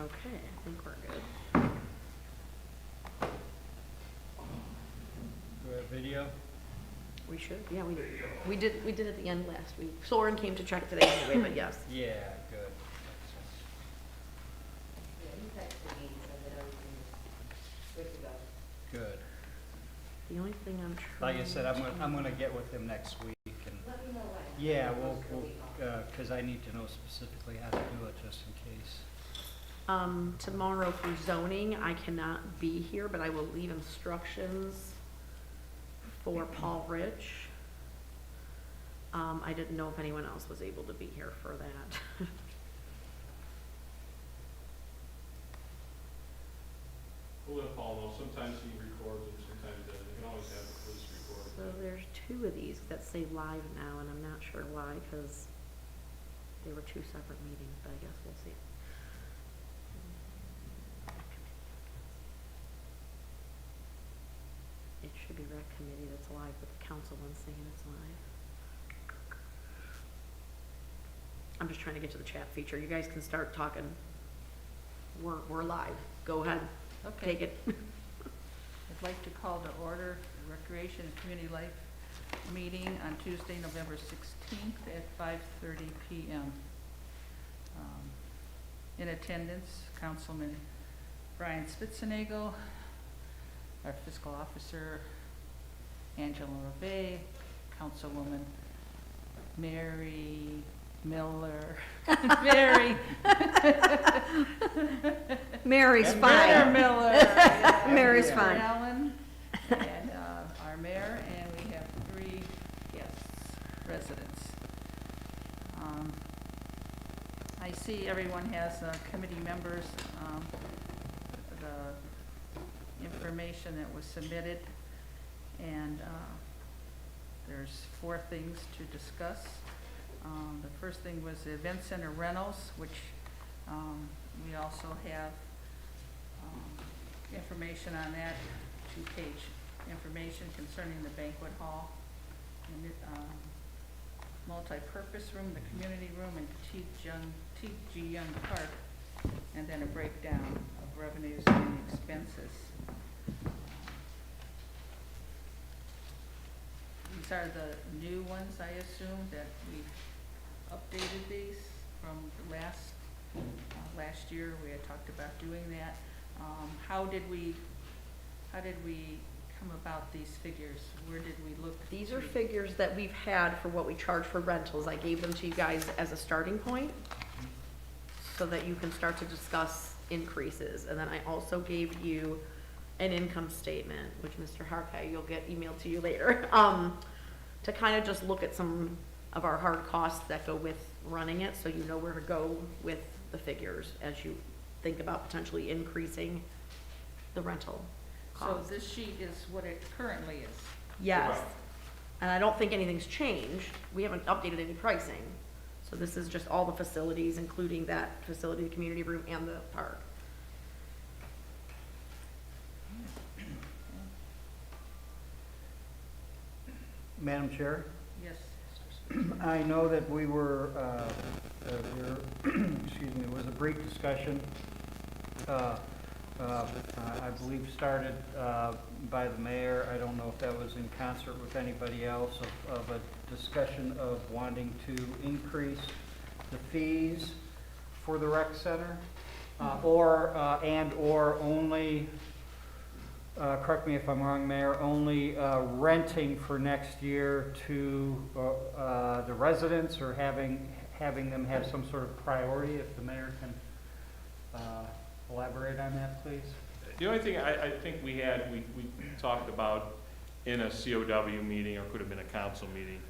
Okay, I think we're good. Do we have video? We should, yeah, we did. We did at the end last week. Soren came to check today anyway, but yes. Yeah, good. Yeah, he texted me and said that everything is good to go. Good. The only thing I'm trying. Like I said, I'm gonna get with him next week and, Let me know when. yeah, Most of the week off. cause I need to know specifically how to do it just in case. Tomorrow for zoning, I cannot be here, but I will leave instructions for Paul Rich. I didn't know if anyone else was able to be here for that. We'll let Paul know, sometimes he records them, sometimes he doesn't, you can always have the police record. So there's two of these that say live now, and I'm not sure why, because they were two separate meetings, but I guess we'll see. It should be rec committee that's live, but the council one's saying it's live. I'm just trying to get to the chat feature. You guys can start talking. We're live. Go ahead. Okay. Take it. I'd like to call to order the Recreation and Community Life meeting on Tuesday, November 16th at 5:30 PM. In attendance, Councilman Brian Spitzenagel, our fiscal officer, Angela Reve, Councilwoman Mary Miller, Mary. Mary's And Mary fine. Miller. yeah, Mary's Mary fine. Allen, and our mayor, and we have 3 guests, residents. I see everyone has committee members, the information that was submitted, and there's 4 things to discuss. The first thing was the event center rentals, which we also have information on that, 2-page information concerning the banquet hall, and multi-purpose room, the community room, and T.G. Young Park, and then a breakdown of revenues and expenses. These are the new ones, I assume, that we've updated these from last year. We had talked about doing that. How did we come about these figures? Where did we look? These are figures that we've had for what we charge for rentals. I gave them to you guys as a starting point so that you can start to discuss increases. And then I also gave you an income statement, which Mr. Harkay, you'll get emailed to you later, to kind of just look at some of our hard costs that go with running it, so you know where to go with the figures as you think about potentially increasing the rental So cost. this sheet is what it currently is. Yes, Right. and I don't think anything's changed. We haven't updated any pricing. So this is just all the facilities, including that facility, the community room, and the park. Madam Chair, Yes. I know that we were, excuse me, it was a brief discussion, I believe started by the mayor. I don't know if that was in concert with anybody else, of a discussion of wanting to increase the fees for the rec center, or only, correct me if I'm wrong, Mayor, only renting for next year to the residents, or having them have some sort of priority. If the mayor can elaborate on that, please. The only thing I think we talked about in a COW meeting, or could have been a council meeting,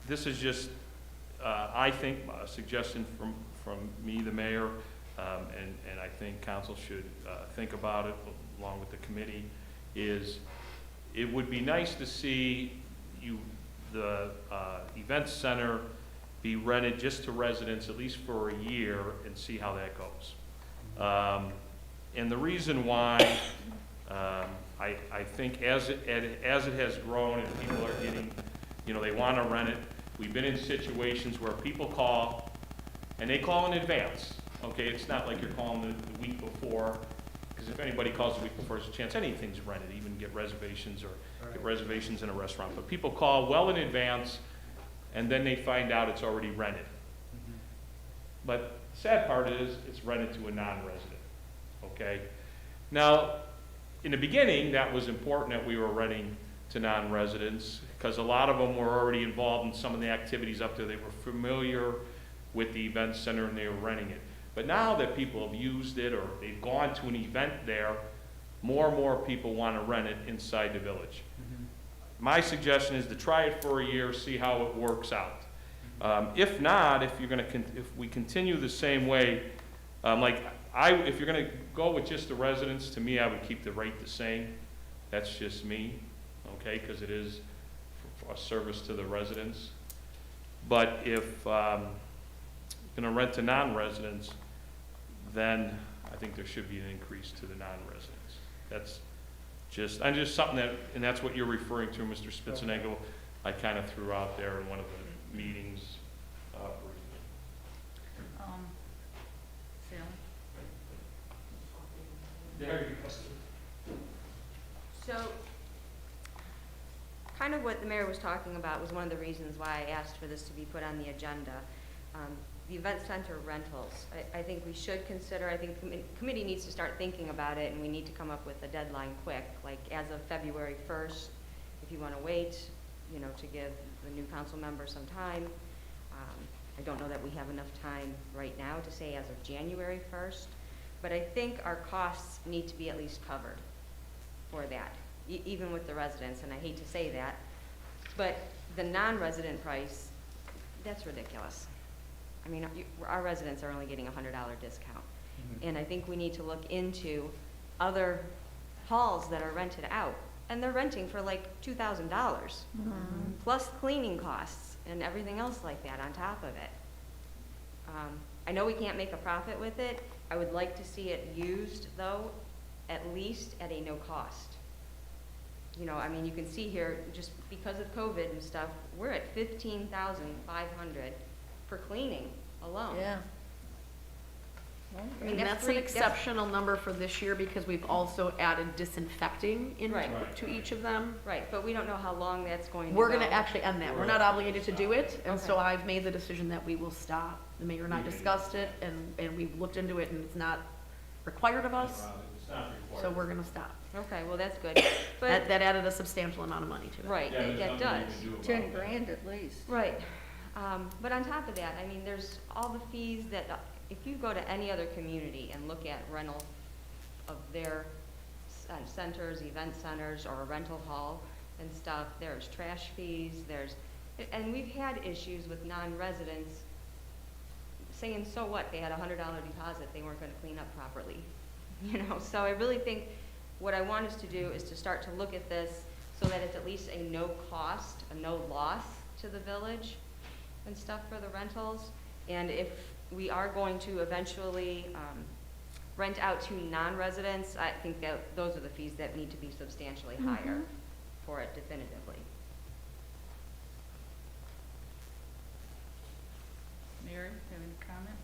this is just, I think, a suggestion from me, the mayor, and I think council should think about it along with the committee, is it would be nice to see the event center be rented just to residents at least for a year and see how that goes. And the reason why, I think as it has grown and people are getting, they want to rent it, we've been in situations where people call, and they call in advance. okay? It's not like you're calling the week before, because if anybody calls the week before, there's a chance anything's rented, even get reservations or get reservations in a restaurant. But people call well in advance, and then they find out it's already rented. But the sad part is, it's rented to a non-resident, okay? Now, in the beginning, that was important that we were renting to non-residents, because a lot of them were already involved in some of the activities up there. They were familiar with the event center and they were renting it. But now that people have used it or they've gone to an event there, more and more people want to rent it inside the village. My suggestion is to try it for a year, see how it works out. If not, if we continue the same way, if you're gonna go with just the residents, to me, I would keep the rate the same. That's just me, okay, because it is a service to the residents. But if you're gonna rent to non-residents, then I think there should be an increase to the non-residents. That's just something that, and that's what you're referring to, Mr. Spitzenagel, I kind of threw out there in one of the meetings. Sally? There you go. So, kind of what the mayor was talking about was one of the reasons why I asked for this to be put on the agenda. The event center rentals, I think we should consider, I think the committee needs to start thinking about it, and we need to come up with a deadline quick, like as of February 1st, if you want to wait, you know, to give the new council member some time. I don't know that we have enough time right now to say as of January 1st, but I think our costs need to be at least covered for that, even with the residents, and I hate to say that, but the non-resident price, that's ridiculous. I mean, our residents are only getting a $100 discount. And I think we need to look into other halls that are rented out. And they're renting for like $2,000, plus cleaning costs and everything else like that on top of it. I know we can't make a profit with it. I would like to see it used, though, at least at a no cost. You know, I mean, you can see here, just because of COVID and stuff, we're at $15,500 for cleaning alone. Yeah. I mean, And that's an exceptional number for this year because we've also added disinfecting Right. to each of them. Right, but we don't know how long that's going to go. We're gonna actually end that. We're not obligated to do it, and so Okay. I've made the decision that we will stop. The mayor and I discussed it, and we've looked into it, and it's not required of us, It's not required. so we're gonna stop. Okay, well, that's good. That, But, that added a substantial amount of money to it. right, Yeah, there's that nothing you does. can do about 10 it. grand at least. Right. But on top of that, I mean, there's all the fees that, if you go to any other community and look at rental of their centers, event centers, or a rental hall and stuff, there's trash fees, and we've had issues with non-residents saying, so what, they had a $100 deposit, they weren't gonna clean up properly. You know, so I really think what I want us to do is to start to look at this so that it's at least a no cost, a no loss to the village and stuff for the rentals. And if we are going to eventually rent out to non-residents, I think that those are the fees that need to be substantially higher for it definitively. Mary, have any comment?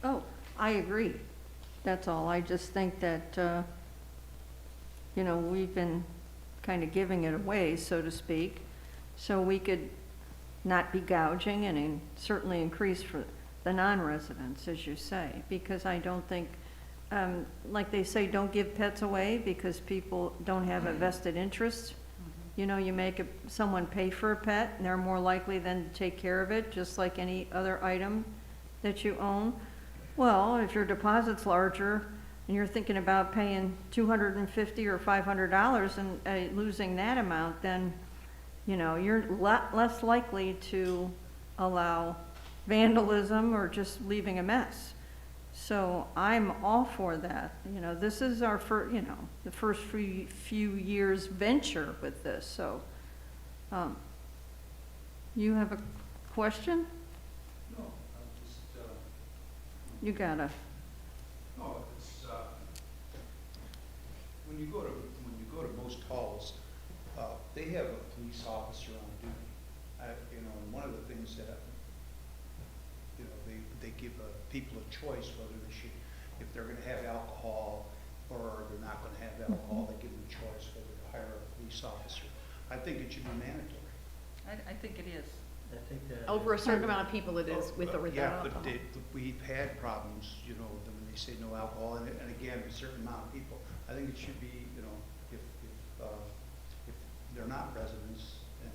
Oh, I agree. That's all. I just think that, you know, we've been kind of giving it away, so to speak, so we could not be gouging and certainly increase for the non-residents, as you say, because I don't think, like they say, don't give pets away because people don't have a vested interest. You know, you make someone pay for a pet, and they're more likely than to take care of it, just like any other item that you own. Well, if your deposit's larger and you're thinking about paying $250 or $500 and losing that amount, then, you know, you're less likely to allow vandalism or just leaving a mess. So I'm all for that. You know, this is our first, you know, the first few years venture with this. So, you have a question? No, I'm just, You gotta. no, it's, when you go to most halls, they have a police officer on duty. You know, and one of the things that, you know, they give people a choice whether they should, if they're gonna have alcohol or they're not gonna have alcohol, they give them a choice whether to hire a police officer. I think it should be mandatory. I think it is. I think that. Over a certain amount of people it is, with or without Yeah, alcohol. but we've had problems, you know, when they say no alcohol, and again, a certain amount of people. I think it should be, you know, if they're not residents, and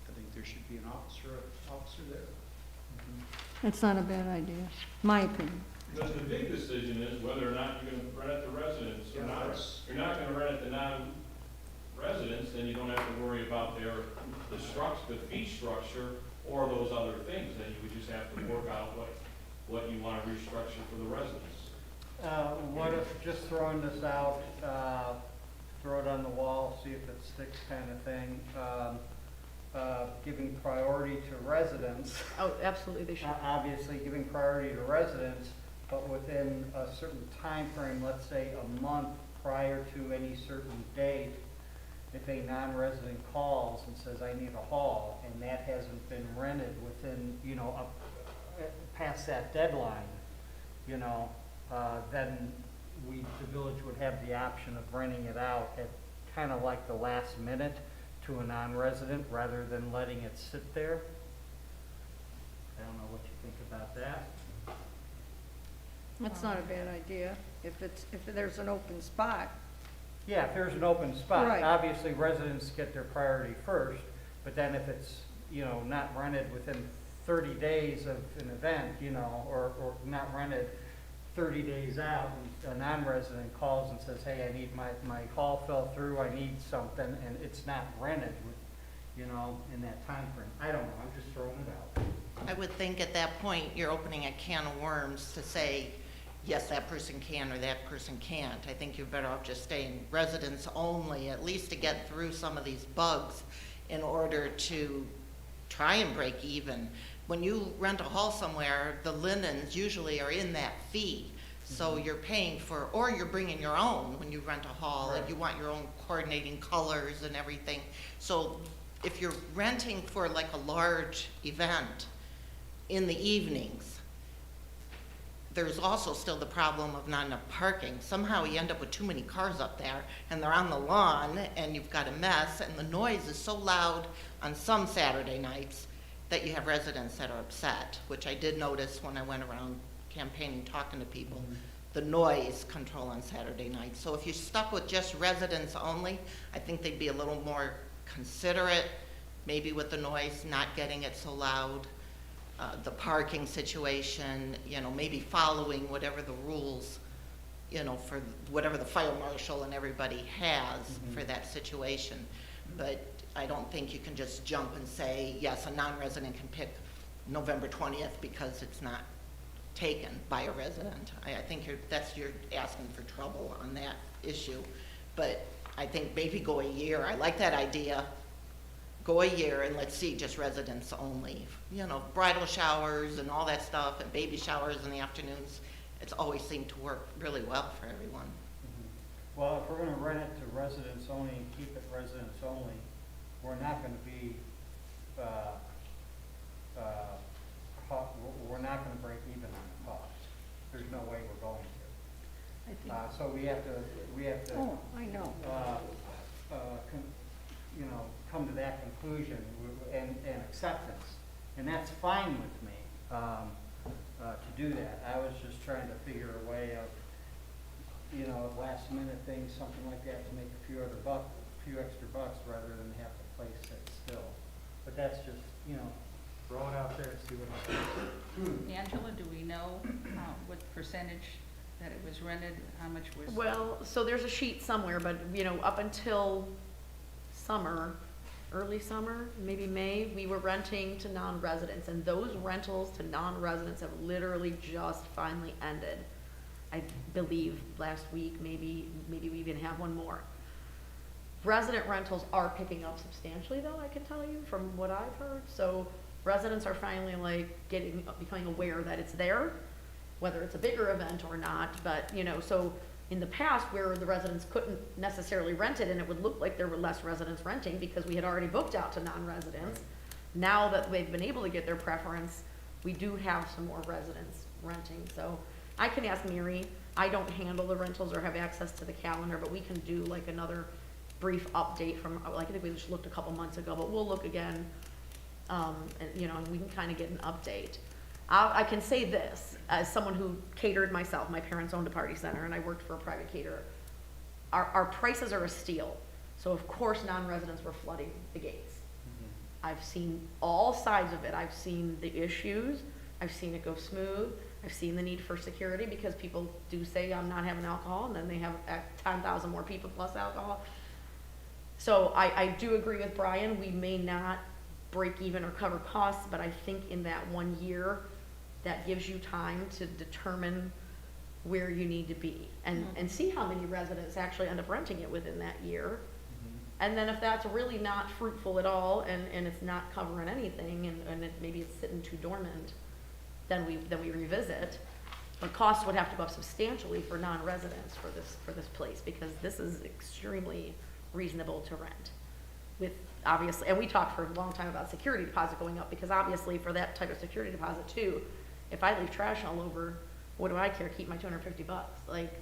I think there should be an officer there. It's not a bad idea, my opinion. Because the big decision is whether or not you're gonna rent it to residents or Yeah, not. that's- If you're not gonna rent it to non-residents, then you don't have to worry about the fee structure or those other things. Then you would just have to work out what you wanna restructure for the residents. What if, just throwing this out, throw it on the wall, see if it sticks kind of thing, giving priority to residents. Oh, absolutely, they should. Obviously, giving priority to residents, but within a certain time frame, let's say a month prior to any certain date, if a non-resident calls and says, I need a hall, and that hasn't been rented within, you know, up, past that deadline, you know, then the village would have the option of renting it out at kind of like the last minute to a non-resident, rather than letting it sit there. I don't know what you think about that. That's not a bad idea, if there's an open spot. Yeah, if there's an open spot, Right. obviously residents get their priority first, but then if it's, you know, not rented within 30 days of an event, you know, or not rented 30 days out, and a non-resident calls and says, hey, I need my hall fell through, I need something, and it's not rented, you know, in that time frame. I don't know, I'm just throwing it out. I would think at that point, you're opening a can of worms to say, yes, that person can or that person can't. I think you're better off just staying residents only, at least to get through some of these bugs in order to try and break even. When you rent a hall somewhere, the linens usually are in that fee. So you're paying for, or you're bringing your own when you rent a hall, and Right. you want your own coordinating colors and everything. So if you're renting for like a large event in the evenings, there's also still the problem of not enough parking. Somehow you end up with too many cars up there, and they're on the lawn, and you've got a mess, and the noise is so loud on some Saturday nights that you have residents that are upset, which I did notice when I went around campaigning, talking to people, the noise control on Saturday nights. So if you're stuck with just residents only, I think they'd be a little more considerate, maybe with the noise, not getting it so loud. The parking situation, you know, maybe following whatever the rules, you know, for whatever the fire marshal and everybody has for that situation. But I don't think you can just jump and say, yes, a non-resident can pick November 20th because it's not taken by a resident. I think you're asking for trouble on that issue. But I think maybe go a year. I like that idea. Go a year and let's see, just residents only. You know, bridal showers and all that stuff, and baby showers in the afternoons. It's always seemed to work really well for everyone. Well, if we're gonna rent it to residents only and keep it residents only, we're not gonna be, we're not gonna break even on the cost. There's no way we're going to. I think, So we have to, Oh, I know. you know, come to that conclusion and acceptance. And that's fine with me, to do that. I was just trying to figure a way of, you know, last minute things, something like that, to make a few extra bucks rather than have the place sit still. But that's just, you know, throw it out there and see what happens. Angela, do we know what percentage that it was rented, how much was? well, so there's a sheet somewhere, but, you know, up until summer, early summer, maybe May, we were renting to non-residents, and those rentals to non-residents have literally just finally ended. I believe last week, maybe we even have one more. Resident rentals are picking up substantially, though, I can tell you, from what I've heard. So residents are finally like becoming aware that it's there, whether it's a bigger event or not. But, you know, so in the past where the residents couldn't necessarily rent it, and it would look like there were less residents renting because we had already booked out to non-residents, now that they've been able to get their preference, we do have some more residents renting, so I can ask Mary. I don't handle the rentals or have access to the calendar, but we can do like another brief update from, like, I think we just looked a couple months ago, but we'll look again, and, you know, and we can kind of get an update. I can say this, as someone who catered myself, my parents owned a party center, and I worked for a private caterer. Our prices are a steal, so of course, non-residents were flooding the gates. I've seen all sides of it. I've seen the issues, I've seen it go smooth, I've seen the need for security, because people do say, I'm not having alcohol, and then they have 10,000 more people plus alcohol. So I do agree with Brian, we may not break even or cover costs, but I think in that 1 year, that gives you time to determine where you need to be, and see how many residents actually end up renting it within that year. And then if that's really not fruitful at all, and it's not covering anything, and maybe it's sitting too dormant, then we revisit. But costs would have to go up substantially for non-residents for this place, because this is extremely reasonable to rent. With obviously, and we talked for a long time about security deposit going up, because obviously for that type of security deposit too, if I leave trash all over, what do I care? Keep my $250. Like,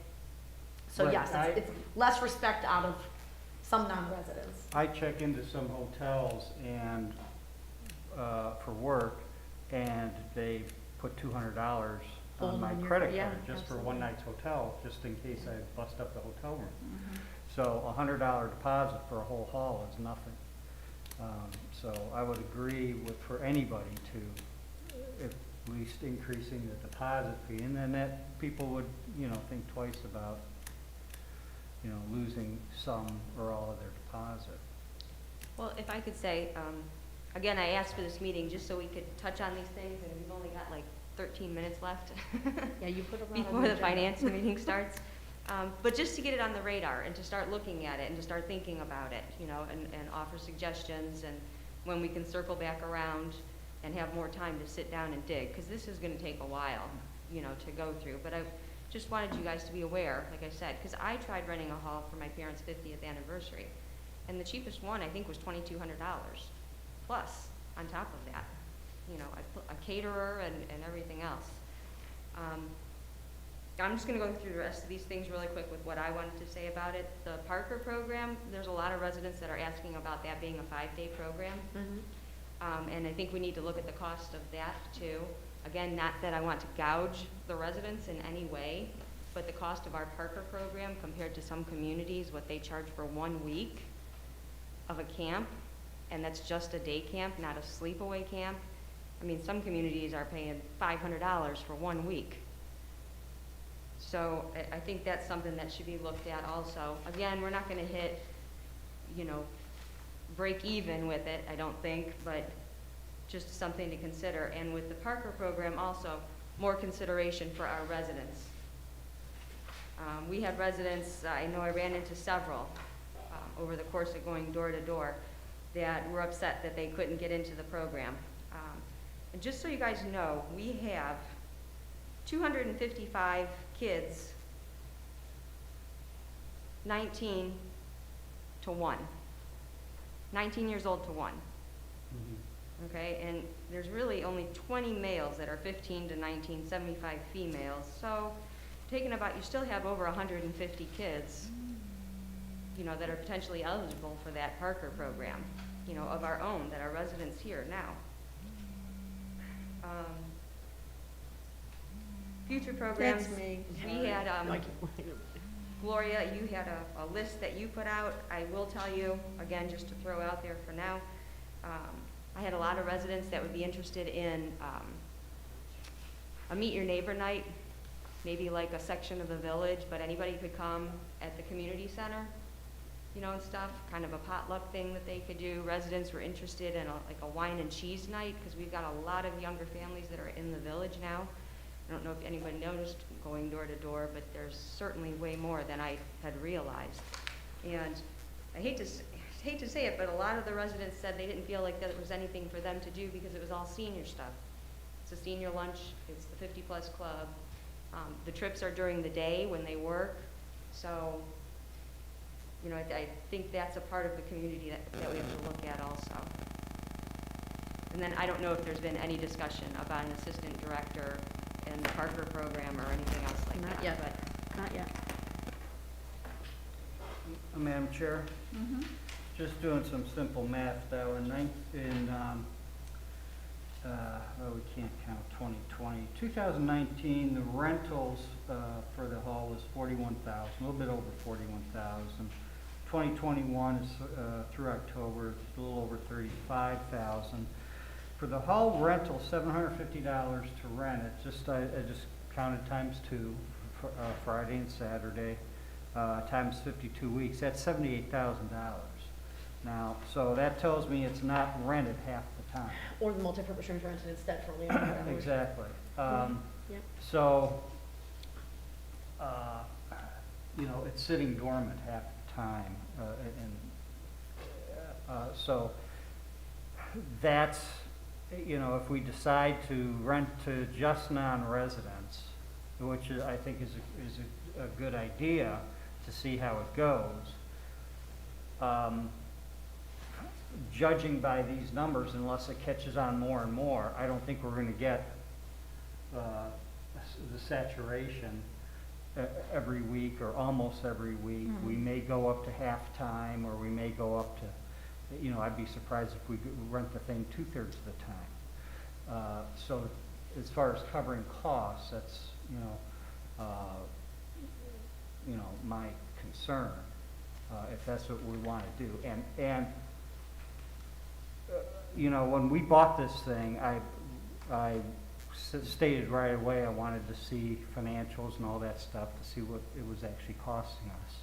so Right, yes, it's less respect out of some non-residents. I check into some hotels and, for work, and they put $200 Hold on my on your- credit yeah, card just for absolutely. one night's hotel, just in case I bust up the hotel room. So $100 deposit for a whole hall is nothing. So I would agree with, for anybody to at least increasing the deposit fee, and then that people would, you know, think twice about, you know, losing some or all of their deposit. Well, if I could say, again, I asked for this meeting just so we could touch on these things, and we've only got like 13 minutes left Yeah, you put a lot on before the the agenda. finance meeting starts. But just to get it on the radar and to start looking at it and to start thinking about it, you know, and offer suggestions, and when we can circle back around and have more time to sit down and dig, because this is going to take a while, you know, to go through. But I just wanted you guys to be aware, like I said, because I tried renting a hall for my parents' 50th anniversary, and the cheapest one I think was $2,200 plus on top of that, you know, a caterer and everything else. I'm just going to go through the rest of these things really quick with what I wanted to say about it. The Parker program, there's a lot of residents that are asking about that being a 5-day program. And I think we need to look at the cost of that too. Again, not that I want to gouge the residents in any way, but the cost of our Parker program compared to some communities, what they charge for 1 week of a camp, and that's just a day camp, not a sleepaway camp. I mean, some communities are paying $500 for 1 week. So I think that's something that should be looked at also. Again, we're not going to hit, you know, break even with it, I don't think, but just something to consider. And with the Parker program also, more consideration for our residents. We had residents, I know I ran into several over the course of going door to door, that were upset that they couldn't get into the program. And just so you guys know, we have 255 kids, 19 to 1. 19 years old to 1. Okay, and there's really only 20 males that are 15 to 19, 75 females. So, taking about, you still have over 150 kids, you know, that are potentially eligible for that Parker program, you know, of our own, that are residents here now. Future programs. That's me. We had, Like, Gloria, you had a list that you put out. I will tell you, again, just to throw out there for now, I had a lot of residents that would be interested in a Meet Your Neighbor night, maybe like a section of the village, but anybody could come at the community center, you know, and stuff, kind of a potluck thing that they could do. Residents were interested in like a wine and cheese night, because we've got a lot of younger families that are in the village now. I don't know if anybody noticed going door to door, but there's certainly way more than I had realized. And I hate to say it, but a lot of the residents said they didn't feel like that it was anything for them to do because it was all senior stuff. It's a senior lunch, it's the 50-plus club. The trips are during the day when they work. So, you know, I think that's a part of the community that we have to look at also. And then I don't know if there's been any discussion about an assistant director in the Parker program or anything else like that. Not yet. But Not yet. Madam Chair, Mm-hmm. just doing some simple math though, we can't count 2020. 2019, the rentals for the hall was 41,000, a little bit over 41,000. 2021 is through October, it's a little over 35,000. For the hall rental, $750 to rent it. I just counted times 2 for Friday and Saturday, times 52 weeks. That's $78,000. Now, so that tells me it's not rented half the time. Or the multipurpose room's rented instead for only 100 hours. Exactly. Yep. So, it's sitting dormant half the time, so that's, if we decide to rent to just non-residents, which I think is a good idea to see how it goes. Judging by these numbers, unless it catches on more and more, I don't think we're going to get the saturation every week or almost every week. Mhm. We may go up to half-time, or we may go up to, I'd be surprised if we could rent the thing 2/3 of the time. So as far as covering costs, that's, my concern, if that's what we want to do. And when we bought this thing, I stated right away I wanted to see financials and all that stuff to see what it was actually costing us.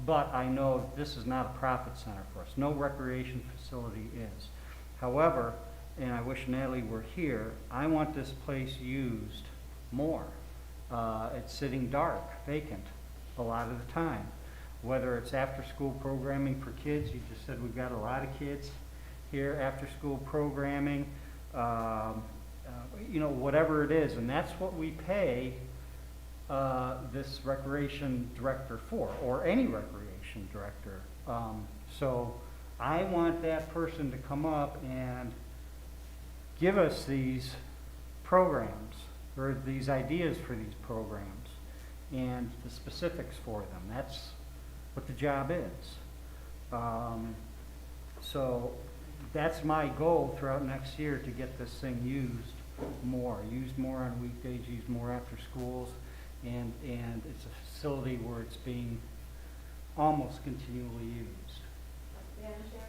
But I know this is not a profit center for us. No recreation facility is. However, and I wish Natalie were here, I want this place used more. It's sitting dark, vacant, a lot of the time. Whether it's after-school programming for kids, you just said we've got a lot of kids here, after-school programming, whatever it is, and that's what we pay this recreation director for, or any recreation director. So I want that person to come up and give us these programs, or these ideas for these programs, and the specifics for them. That's what the job is. So that's my goal throughout next year, to get this thing used more on weekdays, used more after schools, and it's a facility where it's being almost continually used. Madam Chair,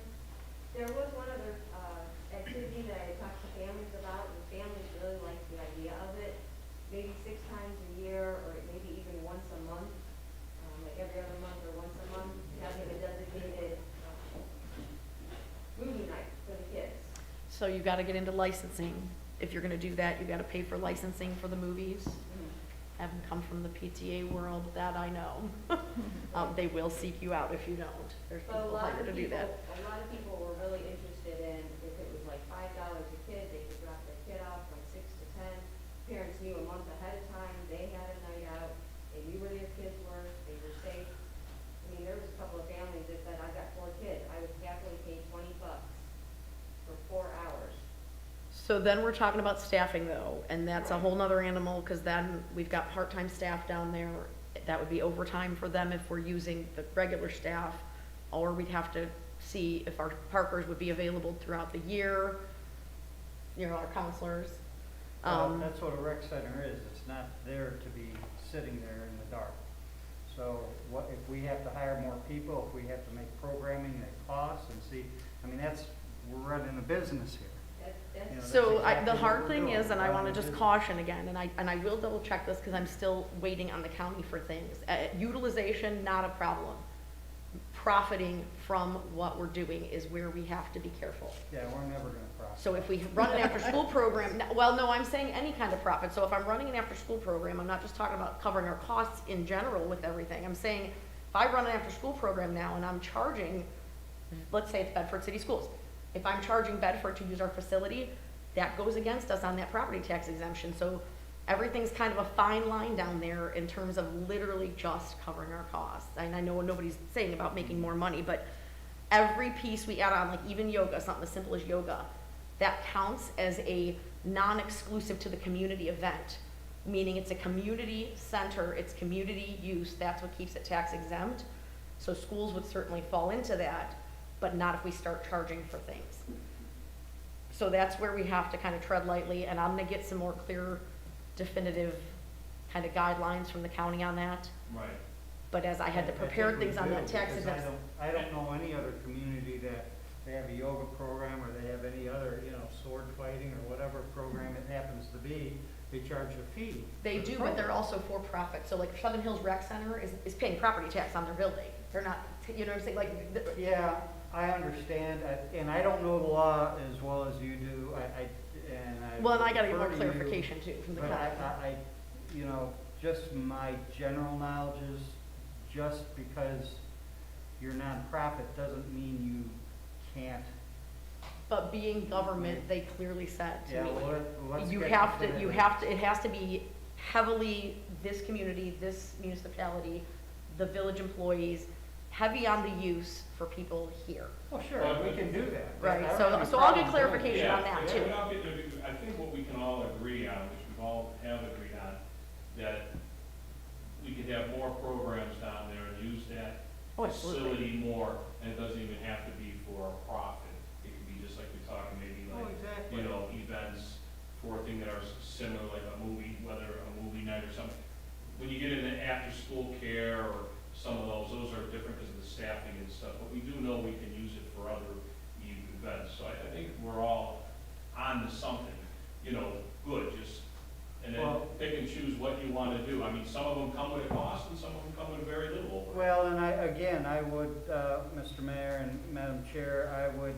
there was one other activity that I talked to families about, and families really like the idea of it. Maybe 6 times a year, or maybe even once a month, like every other month or once a month, having a designated movie night for the kids. So you gotta get into licensing. If you're gonna do that, you gotta pay for licensing for the movies. Having come from the PTA world, that I know. They will seek you out if you don't. There's But a people lot hired of to do that. people were really interested in, if it was like $5 a kid, they could drop their kid off from 6 to 10. Parents knew a month ahead of time, they had a night out, they knew where their kids were, they were safe. I mean, there was a couple of families that said, I've got 4 kids, I would happily pay $20 for 4 hours. So then we're talking about staffing though, and that's a whole nother animal, because then we've got part-time staff down there. That would be overtime for them if we're using the regular staff, or we'd have to see if our Parkers would be available throughout the year, our counselors. That's what a rec center is. It's not there to be sitting there in the dark. So what, if we have to hire more people, if we have to make programming that costs, and see, we're running a business here. That's So That's exactly the what hard we're thing doing. is, and I want to Running a just business. caution again, and I will double check this because I'm still waiting on the county for things. Utilization, not a problem. Profiting from what we're doing is where we have to be careful. Yeah, we're never gonna profit. So if we run an after-school program, well, no, I'm saying any kind of profit. So if I'm running an after-school program, I'm not just talking about covering our costs in general with everything. I'm saying if I run an after-school program now and I'm charging, let's say it's Bedford City Schools. If I'm charging Bedford to use our facility, that goes against us on that property tax exemption. So everything's kind of a fine line down there in terms of literally just covering our costs. And I know nobody's saying about making more money, but every piece we add on, like even yoga, something as simple as yoga, that counts as a non-exclusive to the community event, meaning it's a community center, it's community use, that's what keeps it tax exempt. So schools would certainly fall into that, but not if we start charging for things. So that's where we have to kind of tread lightly, and I'm gonna get some more clear, definitive kind of guidelines from the county on that. Right. But as I had to I prepare think we things on do, that tax because exempt. I don't know any other community that they have a yoga program or they have any other, sword fighting or whatever program it happens to be, they charge a fee. They for the do, but they're program. also for profit. So like Southern Hills Rec Center is paying property tax on their building. They're not, you know what I'm saying, like, Yeah, I understand, and I don't know the law as well as you do, I. well, and I gotta get more defer to you, clarification too from the But county. just my general knowledge is, just because you're nonprofit doesn't mean you can't. But being government, they clearly said to Yeah, me, well, let's you get have to, definitive. it has to be heavily this community, this municipality, the village employees, heavy on the use for people here. Well, sure, Well, we can do that. Right, I don't so- have any so I'll get problem doing clarification that. on that, Yeah, too. without getting- I think what we can all agree on, which we've all have agreed on, that we could have more programs down there and use that Oh, absolutely. facility more, and it doesn't even have to be for a profit. It could be just like we're talking, maybe Oh, like, exactly. events for things that are similar, like a movie, whether a movie night or something. When you get into after-school care or some of those are different because of the staffing and stuff, but we do know we can use it for other events. So I think we're all on to something, good, just, and then Well- pick and choose what you want to do. I mean, some of them come with a cost and some of them come with very little. Well, and I would, Mr. Mayor and Madam Chair, I would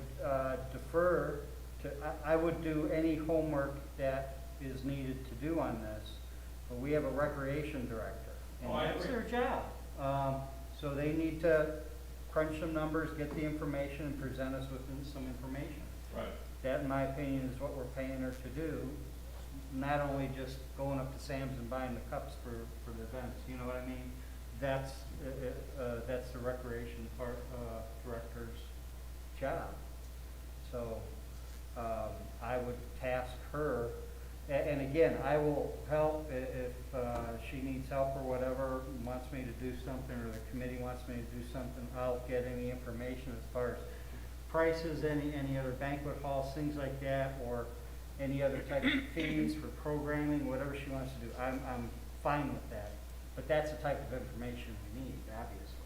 defer to, I would do any homework that is needed to do on this. But we have a recreation director, and Oh, I that's agree. their job. So they need to crunch some numbers, get the information, and present us with some information. Right. That, in my opinion, is what we're paying her to do, not only just going up to Sam's and buying the cups for the events, you know what I mean? That's the recreation director's job. So, I would task her, and again, I will help if she needs help or whatever, wants me to do something, or the committee wants me to do something, I'll get any information as far as prices, any other banquet halls, things like that, or any other type of fees for programming, whatever she wants to do. I'm fine with that. But that's the type of information we need, obviously.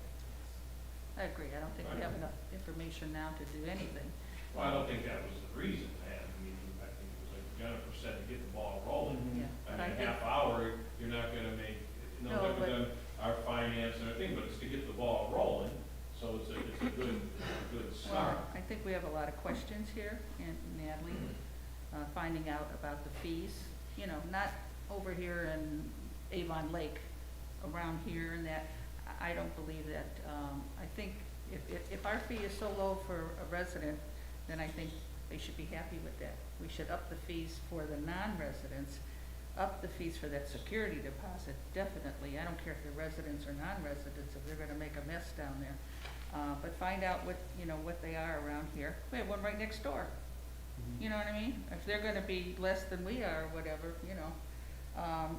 I agree, I don't think we have enough information now to do anything. Well, I don't think that was the reason to have the meeting. I think it was like Jennifer said, to get the ball rolling. Mhm. Yeah, I but mean, I a think, half hour, you're not gonna make, No, like but- we've done our finance and everything, but it's to get the ball rolling. So it's a good well, start. I think we have a lot of questions here, and Natalie, finding out about the fees, not over here in Avon Lake, around here and that. I don't believe that, I think if our fee is so low for a resident, then I think they should be happy with that. We should up the fees for the non-residents, up the fees for that security deposit, definitely. I don't care if they're residents or non-residents, if they're gonna make a mess down there. But find out what they are around here. We have one right next door. You know what I mean? If they're gonna be less than we are, or whatever,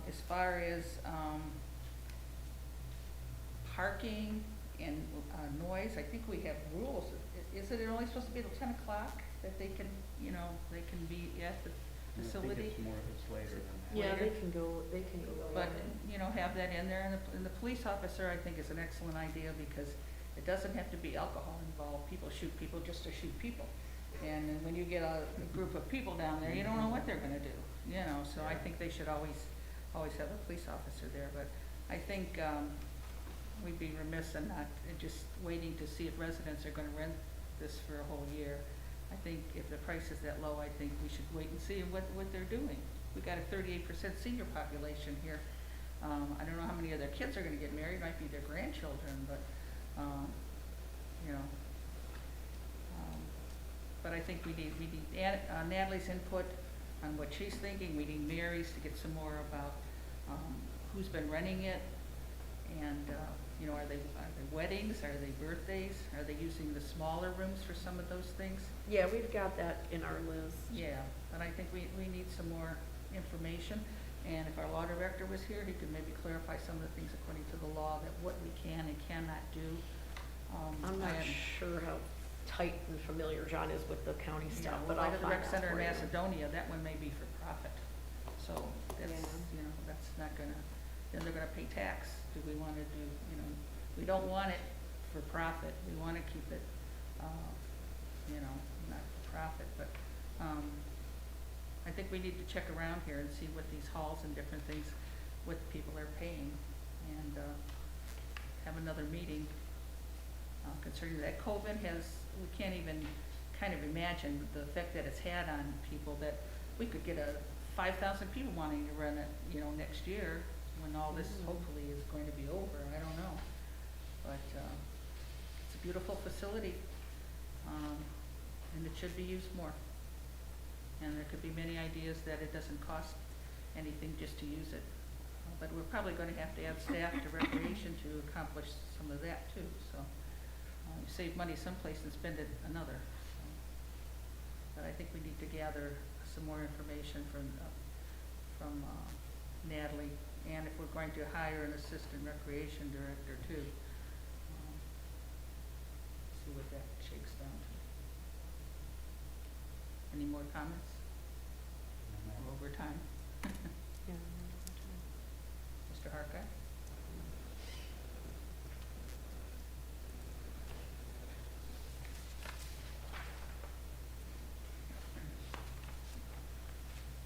as far as, parking and, noise, I think we have rules. Is it only supposed to be till 10 o'clock that they can, they can be at the I think facility? it's later than that. Yeah, later. they can go. But, have that in there, and the police officer, I think, is an excellent idea, because it doesn't have to be alcohol involved. People shoot people just to shoot people. And then when you get a group of people down there, you don't know what they're gonna do, so I think they should always have a police officer there. But I think, we'd be remiss in not just waiting to see if residents are gonna rent this for a whole year. I think if the price is that low, I think we should wait and see what they're doing. We've got a 38% senior population here. I don't know how many of their kids are gonna get married, might be their grandchildren, but, but I think we need Natalie's input on what she's thinking. We need Mary's to get some more about, who's been renting it, and, You know, are they weddings, are they birthdays? Are they using the smaller rooms for some of those things? Yeah, we've got that in our list. Yeah, but I think we need some more information, and if our law director was here, he could maybe clarify some of the things according to the law, that what we can and cannot do. I'm not I am- sure how tight and familiar John is with the county Yeah, stuff, well, but I'll like the find rec out center in for you. Macedonia, that one may be for profit, so that's, Yeah. you know, that's not gonna, then they're gonna pay tax. Do we wanna do, you know, we don't want it for profit, we wanna keep it, you know, not for profit, but, I think we need to check around here and see what these halls and different things, what people are paying, and, have another meeting concerning that. COVID has, we can't even kind of imagine the effect that it's had on people, that we could get 5,000 people wanting to run it, you know, next year, when all this hopefully is going to be over, I don't know. But, it's a beautiful facility, and it should be used more. And there could be many ideas that it doesn't cost anything just to use it. But we're probably gonna have to add staff to recreation to accomplish some of that too, so. You save money someplace and spend it another. So. But I think we need to gather some more information from Natalie, and if we're going to hire an assistant recreation director too. See what that shakes down to. Any more comments? Over time. Yeah. Mr. Harkeye?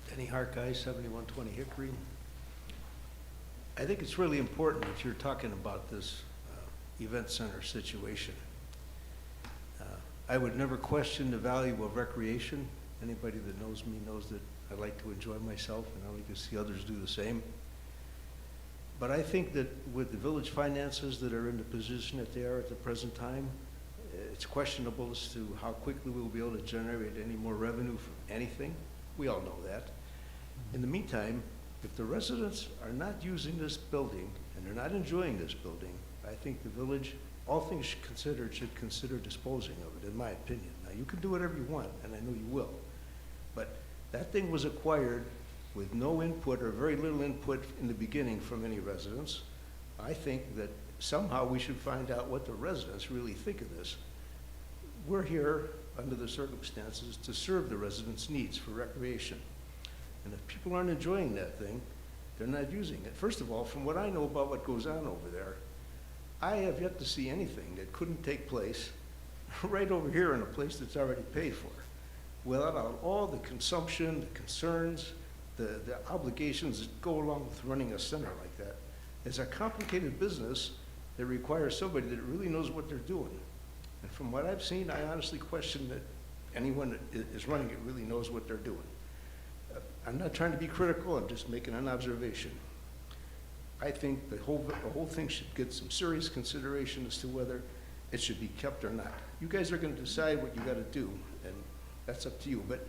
Denny Harkeye, 7120 Hickory. I think it's really important that you're talking about this event center situation. I would never question the value of recreation. Anybody that knows me knows that I like to enjoy myself, and I like to see others do the same. But I think that with the village finances that are in the position that they are at the present time, it's questionable as to how quickly we'll be able to generate any more revenue from anything. We all know that. In the meantime, if the residents are not using this building and they're not enjoying this building, I think the village, all things considered, should consider disposing of it, in my opinion. Now, you can do whatever you want, and I know you will, but that thing was acquired with no input or very little input in the beginning from any residents. I think that somehow we should find out what the residents really think of this. We're here, under the circumstances, to serve the residents' needs for recreation. And if people aren't enjoying that thing, they're not using it. First of all, from what I know about what goes on over there, I have yet to see anything that couldn't take place right over here in a place that's already paid for, without all the consumption, the concerns, the obligations that go along with running a center like that. It's a complicated business that requires somebody that really knows what they're doing. And from what I've seen, I honestly question that anyone that is running it really knows what they're doing. I'm not trying to be critical, I'm just making an observation. I think the whole thing should get some serious consideration as to whether it should be kept or not. You guys are gonna decide what you gotta do, and that's up to you. But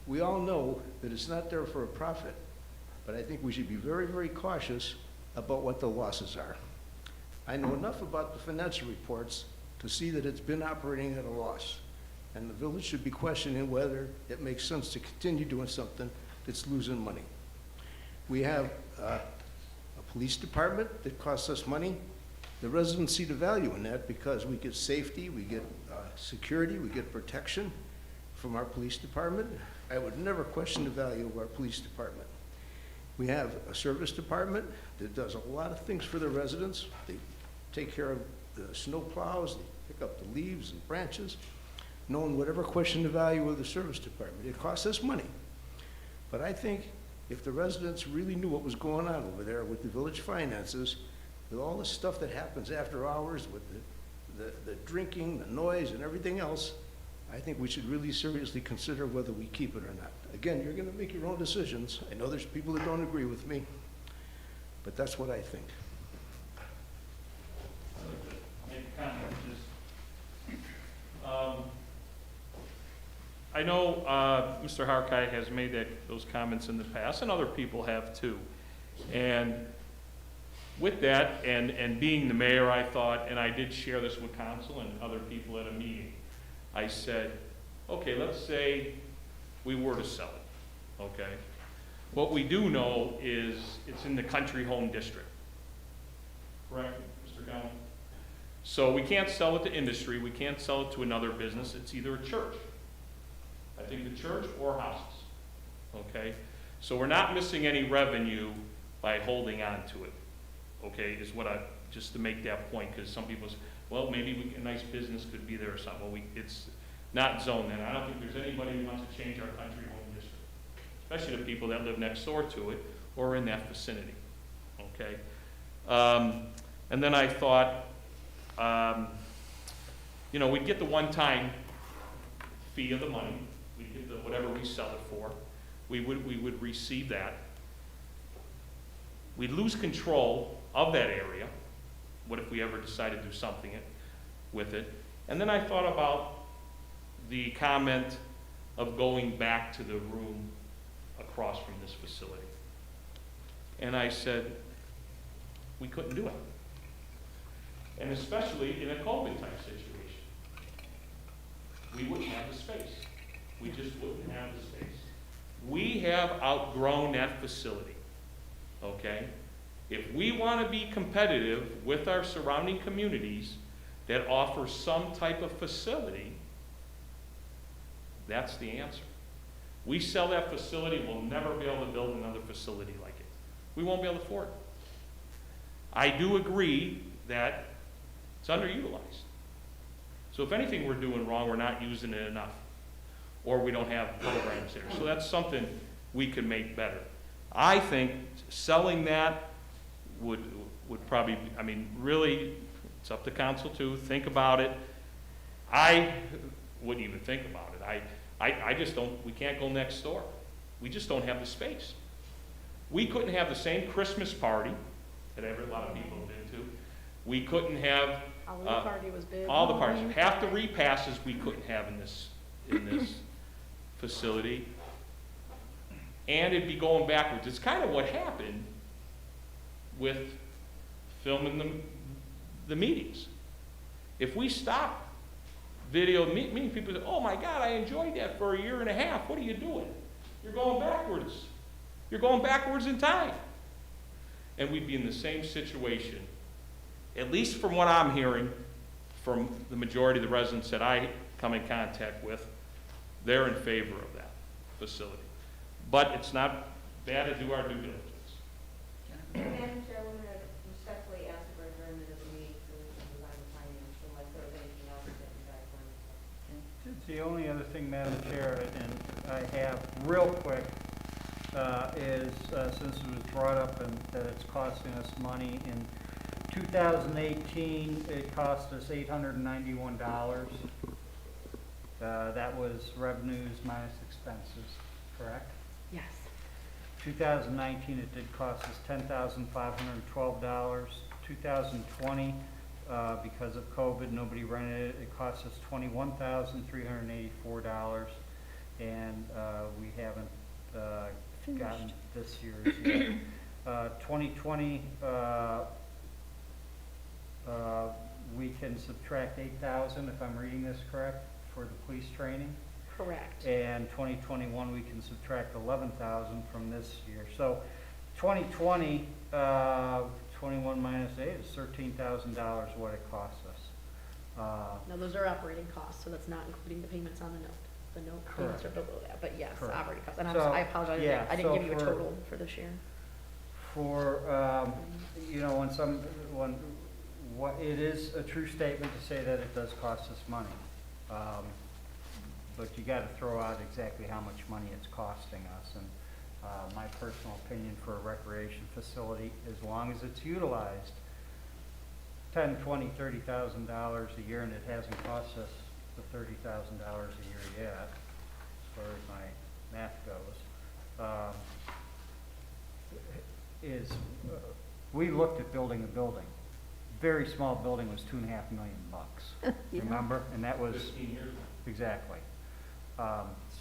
we all know that it's not there for a profit, but I think we should be very, very cautious about what the losses are. I know enough about the financial reports to see that it's been operating at a loss. And the village should be questioning whether it makes sense to continue doing something that's losing money. We have a police department that costs us money. The residents see the value in that because we get safety, we get security, we get protection from our police department. I would never question the value of our police department. We have a service department that does a lot of things for the residents. They take care of the snow plows, they pick up the leaves and branches. No one would ever question the value of the service department. It costs us money. But I think if the residents really knew what was going on over there with the village finances, with all the stuff that happens after hours, with the drinking, the noise, and everything else, I think we should really seriously consider whether we keep it or not. Again, you're going to make your own decisions. I know there's people that don't agree with me, but that's what I think. Make a comment, just, I know Mr. Harkeye has made those comments in the past, and other people have too. And with that, and being the mayor, I thought, and I did share this with council and other people at a meeting, I said, okay, let's say we were to sell it, okay? What we do know is it's in the country home district. Correct, Mr. Gowan? So we can't sell it to industry, we can't sell it to another business, it's either a church. I think the church or houses, okay? So we're not missing any revenue by holding on to it, okay, is what I, just to make that point, because some people say, well, maybe a nice business could be there or something. Well, it's not zoned in. I don't think there's anybody who wants to change our country home district, especially the people that live next door to it or in that vicinity, okay? And then I thought, you know, we'd get the one-time fee of the money, we'd get the, whatever we sell it for, we would receive that. We'd lose control of that area. What if we ever decided to do something with it? And then I thought about the comment of going back to the room across from this facility. And I said, we couldn't do it. And especially in a COVID type situation. We wouldn't have the space. We just wouldn't have the space. We have outgrown that facility, okay? If we want to be competitive with our surrounding communities that offer some type of facility, that's the answer. We sell that facility, we'll never be able to build another facility like it. We won't be able to afford it. I do agree that it's underutilized. So if anything we're doing wrong, we're not using it enough, or we don't have programs there. So that's something we could make better. I think selling that would probably, I mean, really, it's up to council to think about it. I wouldn't even think about it. I just don't, we can't go next door. We just don't have the space. We couldn't have the same Christmas party that a lot of people have been to. We couldn't have Halloween party was big. all the parties. Half the repasses we couldn't have in this facility. And it'd be going backwards. It's kind of what happened with filming the meetings. If we stop video meeting, people say, oh my God, I enjoyed that for a year and a half. What are you doing? You're going backwards. You're going backwards in time. And we'd be in the same situation, at least from what I'm hearing from the majority of the residents that I come in contact with. They're in favor of that facility. But it's not bad to do our due diligence. Madam Chair, we're going to respectfully ask for adjournment of the meeting so we can move on to finance, unless there was anything else that you guys wanted to. The only other thing, Madam Chair, and I have real quick, is since it was brought up and that it's costing us money, in 2018, it cost us $891. That was revenues minus expenses, correct? Yes. 2019, it did cost us $10,512. 2020, because of COVID, nobody rented it. It cost us $21,384, and we haven't gotten this year's yet. 2020, we can subtract 8,000, if I'm reading this correct, for the police training. Correct. And 2021, we can subtract 11,000 from this year. So 2020, 21 minus 8 is $13,000 what it costs us. Now, those are operating costs, so that's not including the payments on the note. The note payments are below that, but yes, Correct. operating costs. And So, I apologize, yeah, I didn't so give you a for- total for this year. For, you know, what, it is a true statement to say that it does cost us money. But you gotta throw out exactly how much money it's costing us. And my personal opinion for a recreation facility, as long as it's utilized, $10,000, $20,000, $30,000 a year, and it hasn't cost us the $30,000 a year yet, as far as my math goes, we looked at building a building. Very small building was $2.5 million, Yeah. remember? And that was, 15 years ago. exactly.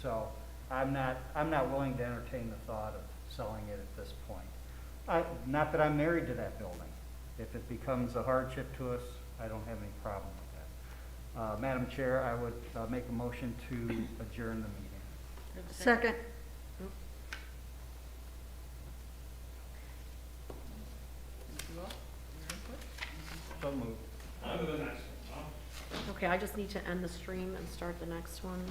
So I'm not willing to entertain the thought of selling it at this point. Not that I'm married to that building. If it becomes a hardship to us, I don't have any problem with that. Madam Chair, I would make a motion to adjourn the meeting. Second. Thank you all for your input. So moved. Okay, I just need to end the stream and start the next one.